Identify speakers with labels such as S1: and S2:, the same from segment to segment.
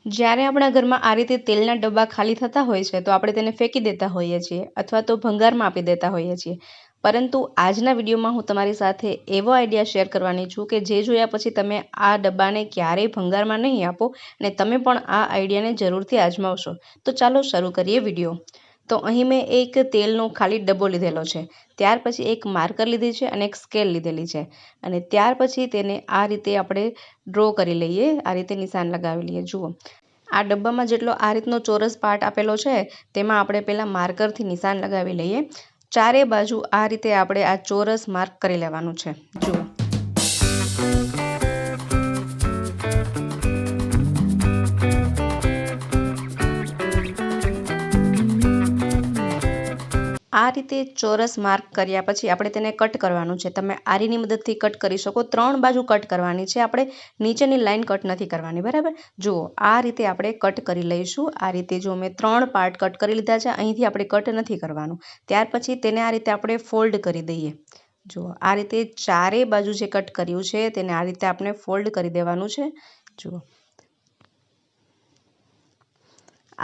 S1: જ્યારે આપણા ઘરમાં આ રીતે તેલના ડબ્બા ખાલી થતા હોય છે તો આપણે તેને ફેંકી દેતા હોઈએ છીએ અથવા તો ભંગારમાં આપી દેતા હોઈએ છીએ. પરંતુ આજના વિડીયોમાં હું તમારી સાથે એવો આઈડિયા શેર કરવાની છું કે જે જોયા પછી તમે આ ડબ્બાને ક્યારેય ભંગારમાં નહીં આપો અને તમે પણ આ આઈડિયાને જરૂરથી આજમાવશો. તો ચાલો શરૂ કરીએ વિડીયો. તો અહીં મેં એક તેલનો ખાલી ડબ્બો લીધેલો છે. ત્યાર પછી એક માર્કર લીધી છે અને એક સ્કેલ લીધેલી છે. અને ત્યાર પછી તેને આ રીતે આપણે ડ્રો કરી લઈએ, આ રીતે નિશાન લગાવી લઈએ. જુઓ, આ ડબ્બામાં જેટલો આ રીતનો ચોરસ પાર્ટ આપેલો છે તેમાં આપણે પહેલાં માર્કરથી નિશાન લગાવી લઈએ. ચારે બાજુ આ રીતે આપણે આ ચોરસ માર્ક કરી લેવાનું છે. જુઓ, આ રીતે ચોરસ માર્ક કર્યા પછી આપણે તેને કટ કરવાનું છે. તમે આરીની મદદથી કટ કરી શકો. 3 બાજુ કટ કરવાની છે, આપણે નીચેની લાઈન કટ નથી કરવાની, બરાબર. જુઓ, આ રીતે આપણે કટ કરી લઈશું. આ રીતે જો મેં 3 પાર્ટ કટ કરી લીધા છે, અહીંથી આપણે કટ નથી કરવાનું. ત્યાર પછી તેને આ રીતે આપણે ફોલ્ડ કરી દઈએ. જુઓ, આ રીતે ચારે બાજુ જે કટ કર્યું છે તેને આ રીતે આપણે ફોલ્ડ કરી દેવાનું છે. જુઓ,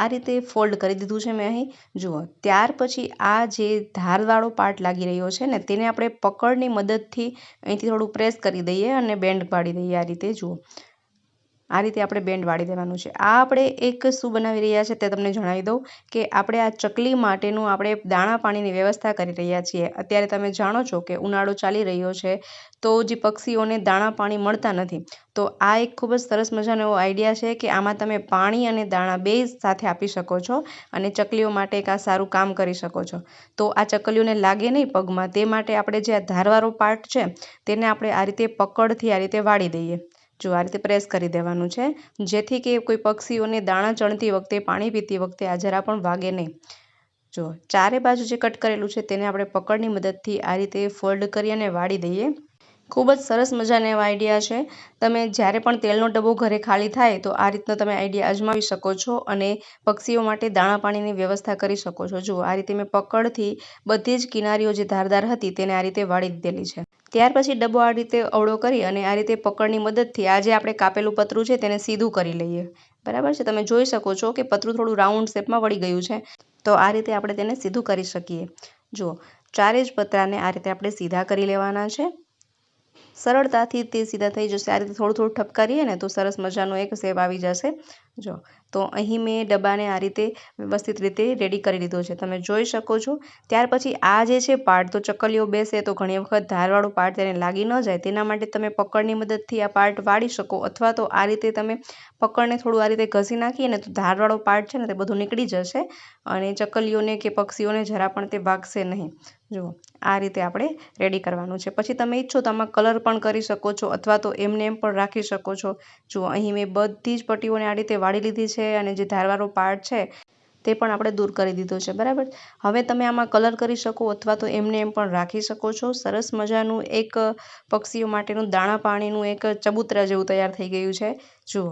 S1: આ રીતે ફોલ્ડ કરી દીધું છે મેં અહીં. જુઓ, ત્યાર પછી આ જે ધારવાળો પાર્ટ લાગી રહ્યો છે ને તેને આપણે પકડની મદદથી અહીંથી થોડું પ્રેસ કરી દઈએ અને બેન્ડ પાડી દઈએ. આ રીતે જુઓ, આ રીતે આપણે બેન્ડ વાળી દેવાનું છે. આ આપણે એક શું બનાવી રહ્યા છે તે તમને જણાવી દઉં કે આપણે આ ચકલી માટેનું આપણે દાણા પાણીની વ્યવસ્થા કરી રહ્યા છીએ. અત્યારે તમે જાણો છો કે ઉનાળો ચાલી રહ્યો છે તો જે પક્ષીઓને દાણા પાણી મળતા નથી. તો આ એક ખૂબ જ સરસ મજાનો એવો આઈડિયા છે કે આમાં તમે પાણી અને દાણા બે સાથે આપી શકો છો અને ચકલીઓ માટે એક આ સારું કામ કરી શકો છો. તો આ ચકલીઓને લાગે નહીં પગમાં, તે માટે આપણે જે આ ધારવાળો પાર્ટ છે તેને આપણે આ રીતે પકડથી આ રીતે વાળી દઈએ. જો, આ રીતે પ્રેસ કરી દેવાનું છે જેથી કે કોઈ પક્ષીઓને દાણા ચણતી વખતે, પાણી પીતી વખતે આ જરા પણ વાગે નહીં. જો, ચારે બાજુ જે કટ કરેલું છે તેને આપણે પકડની મદદથી આ રીતે ફોલ્ડ કરી અને વાળી દઈએ. ખૂબ જ સરસ મજાના એવા આઈડિયા છે. તમે જ્યારે પણ તેલનો ડબ્બો ઘરે ખાલી થાય તો આ રીતનો તમે આઈડિયા અજમાવી શકો છો અને પક્ષીઓ માટે દાણા પાણીની વ્યવસ્થા કરી શકો છો. જુઓ, આ રીતે મેં પકડથી બધી જ કિનારીઓ જે ધારદાર હતી તેને આ રીતે વાળી દીધેલી છે. ત્યાર પછી ડબ્બો આ રીતે અવળો કરી અને આ રીતે પકડની મદદથી આ જે આપણે કાપેલું પતરું છે તેને સીધું કરી લઈએ. બરાબર છે, તમે જોઈ શકો છો કે પતરું થોડું રાઉન્ડ શેપમાં વળી ગયું છે. તો આ રીતે આપણે તેને સીધું કરી શકીએ. જુઓ, ચારે જ પતરાને આ રીતે આપણે સીધા કરી લેવાના છે. સરળતાથી તે સીધા થઈ જશે. આ રીતે થોડું થોડું ઠપકારીએ ને તો સરસ મજાનો એક શેપ આવી જશે. જો, તો અહીં મેં ડબ્બાને આ રીતે વ્યવસ્થિત રીતે રેડી કરી લીધો છે, તમે જોઈ શકો છો. ત્યાર પછી આ જે છે પાર્ટ, તો ચકલીઓ બેસે તો ઘણી વખત ધારવાળો પાર્ટ તેને લાગી ન જાય તેના માટે તમે પકડની મદદથી આ પાર્ટ વાળી શકો અથવા તો આ રીતે તમે પકડને થોડું આ રીતે ઘસી નાખીએ ને તો ધારવાળો પાર્ટ છે ને તે બધું નીકળી જશે અને ચકલીઓને કે પક્ષીઓને જરા પણ તે વાગશે નહીં. જુઓ, આ રીતે આપણે રેડી કરવાનું છે. પછી તમે ઈચ્છો તો આમાં કલર પણ કરી શકો છો અથવા તો એમને એમ પણ રાખી શકો છો. જુઓ, અહીં મેં બધી જ પટ્ટીઓને આ રીતે વાળી લીધી છે અને જે ધારવાળો પાર્ટ છે તે પણ આપણે દૂર કરી દીધો છે, બરાબર. હવે તમે આમાં કલર કરી શકો અથવા તો એમને એમ પણ રાખી શકો છો. સરસ મજાનું એક પક્ષીઓ માટેનું દાણા પાણીનું એક ચબૂતરા જેવું તૈયાર થઈ ગયું છે. જુઓ,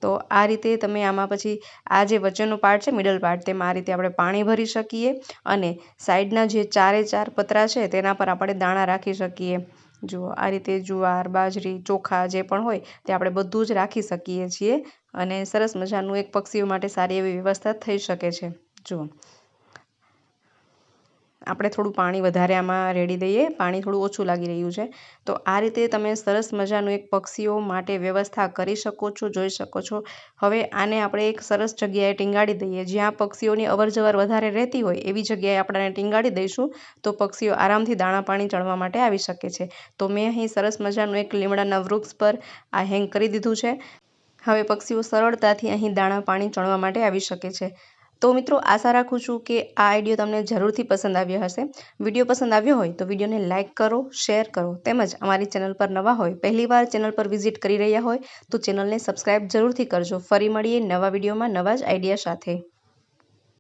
S1: તો આ રીતે તમે આમાં પછી આ જે વચ્ચેનો પાર્ટ છે, મિડલ પાર્ટ, તેમાં આ રીતે આપણે પાણી ભરી શકીએ અને સાઈડના જે ચારે ચાર પતરા છે તેના પર આપણે દાણા રાખી શકીએ. જુઓ, આ રીતે જુવાર, બાજરી, ચોખા જે પણ હોય તે આપણે બધું જ રાખી શકીએ છીએ અને સરસ મજાનું એક પક્ષીઓ માટે સારી એવી વ્યવસ્થા થઈ શકે છે. જુઓ, આપણે થોડું પાણી વધારે આમાં રેડી દઈએ, પાણી થોડું ઓછું લાગી રહ્યું છે. તો આ રીતે તમે સરસ મજાનું એક પક્ષીઓ માટે વ્યવસ્થા કરી શકો છો, જોઈ શકો છો. હવે આને આપણે એક સરસ જગ્યાએ ટીંગાડી દઈએ. જ્યાં પક્ષીઓની અવરજવર વધારે રહેતી હોય એવી જગ્યાએ આપણે આને ટીંગાડી દઈશું તો પક્ષીઓ આરામથી દાણા પાણી ચણવા માટે આવી શકે છે. તો મેં અહીં સરસ મજાનું એક લીમડાના વૃક્ષ પર આ હેંગ કરી દીધું છે. હવે પક્ષીઓ સરળતાથી અહીં દાણા પાણી ચણવા માટે આવી શકે છે. તો મિત્રો, આશા રાખું છું કે આ આઈડિયો તમને જરૂરથી પસંદ આવ્યો હશે. વિડીયો પસંદ આવ્યો હોય તો વિડીયોને લાઇક કરો, શેર કરો તેમજ અમારી ચેનલ પર નવા હોય, પહેલીવાર ચેનલ પર વિઝિટ કરી રહ્યા હોય તો ચેનલને સબસ્ક્રાઈબ જરૂરથી કરજો. ફરી મળીએ નવા વિડીયોમાં નવા જ આઈડિયા સાથે.